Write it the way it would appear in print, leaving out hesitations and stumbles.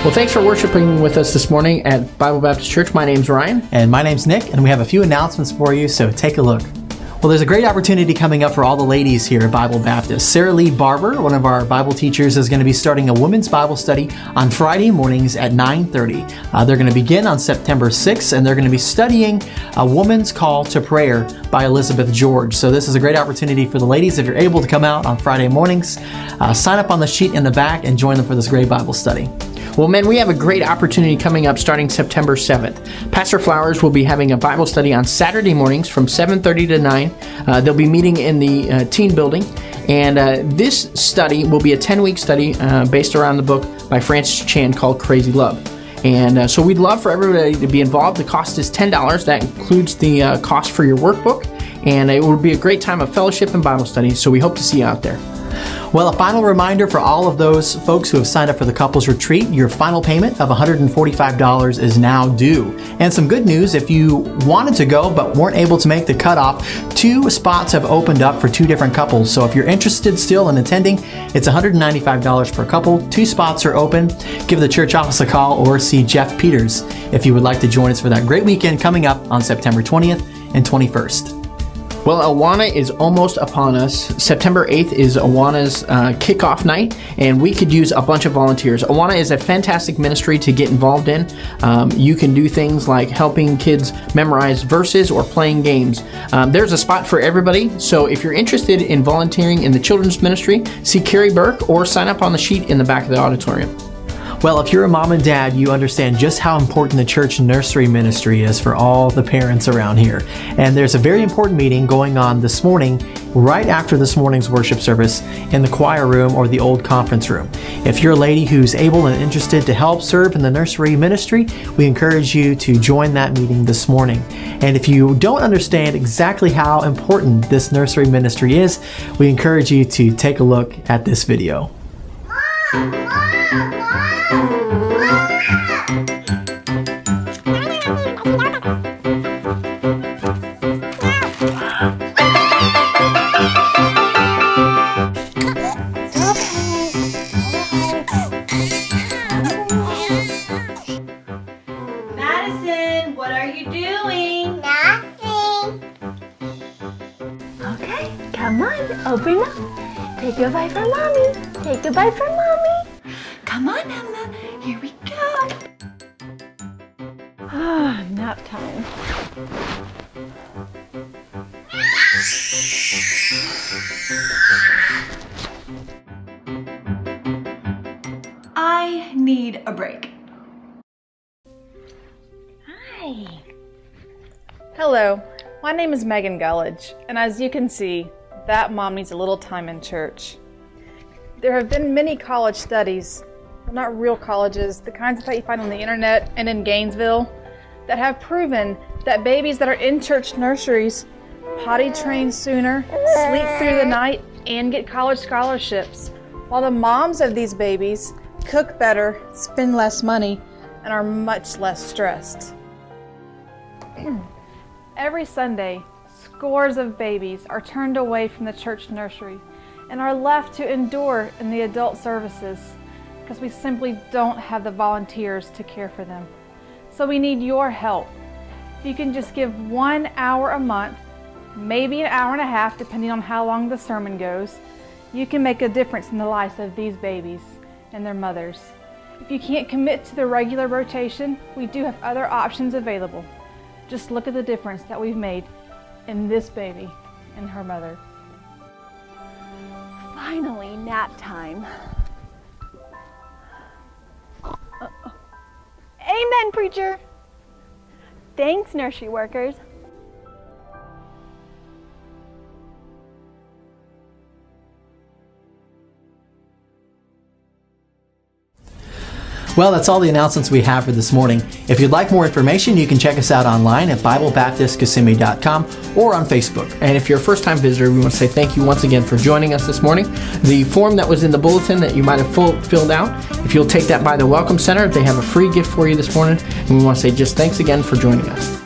Well, thanks for worshiping with us this morning at Bible Baptist Church. My name's Ryan. And my name's Nick, and we have a few announcements for you, so take a look. Well, there's a great opportunity coming up for all the ladies here at Bible Baptist. Sarah Lee Barber, one of our Bible teachers, is going to be starting a women's Bible study on Friday mornings at 9:30. They're going to begin on September 6th, and they're going to be studying A Woman's Call to Prayer by Elizabeth George. So this is a great opportunity for the ladies. If you're able to come out on Friday mornings, sign up on the sheet in the back and join them for this great Bible study. Well, men, we have a great opportunity coming up starting September 7th. Pastor Flowers will be having a Bible study on Saturday mornings from 7:30 to 9. They'll be meeting in the teen building. And this study will be a 10-week study based around the book by Francis Chan called Crazy Love. And so we'd love for everybody to be involved. The cost is $10. That includes the cost for your workbook. And it will be a great time of fellowship and Bible study. So we hope to see you out there. Well, a final reminder for all of those folks who have signed up for the couples retreat, your final payment of $145 is now due. And some good news, if you wanted to go but weren't able to make the cutoff, 2 spots have opened up for 2 different couples. So if you're interested still in attending, it's $195 per couple. 2 spots are open. Give the church office a call or see Jeff Peters if you would like to join us for that great weekend coming up on September 20th and 21st. Well, Awana is almost upon us. September 8th is Awana's kickoff night, and we could use a bunch of volunteers. Awana is a fantastic ministry to get involved in. You can do things like helping kids memorize verses or playing games. There's a spot for everybody, so if you're interested in volunteering in the children's ministry, see Carrie Burke or sign up on the sheet in the back of the auditorium. Well, if you're a mom and dad, you understand just how important the church nursery ministry is for all the parents around here. And there's a very important meeting going on this morning, right after this morning's worship service, in the choir room or the old conference room. If you're a lady who's able and interested to help serve in the nursery ministry, we encourage you to join that meeting this morning. And if you don't understand exactly how important this nursery ministry is, we encourage you to take a look at this video. Madison, what are you doing? Nothing. Okay, come on, open up. Take a bite from Mommy. Take a bite from Mommy. Come on, Emma. Here we go. Ah, nap time. I need a break. Hi. Hello, my name is Megan Gullidge, and as you can see, that mom needs a little time in church. There have been many college studies, well, not real colleges, the kinds that you find on the internet and in Gainesville, that have proven that babies that are in church nurseries potty train sooner, sleep through the night, and get college scholarships, while the moms of these babies cook better, spend less money, and are much less stressed. Every Sunday, scores of babies are turned away from the church nursery and are left to endure in the adult services because we simply don't have the volunteers to care for them. So we need your help. If you can just give 1 hour a month, maybe an hour and a half depending on how long the sermon goes, you can make a difference in the lives of these babies and their mothers. If you can't commit to the regular rotation, we do have other options available. Just look at the difference that we've made in this baby and her mother. Finally, nap time. Amen, preacher. Thanks, nursery workers. Well, that's all the announcements we have for this morning. If you'd like more information, you can check us out online at BibleBaptistKissimmee.com or on Facebook. And if you're a first-time visitor, we want to say thank you once again for joining us this morning. The form that was in the bulletin that you might have filled out, if you'll take that by the Welcome Center, they have a free gift for you this morning. And we want to say just thanks again for joining us.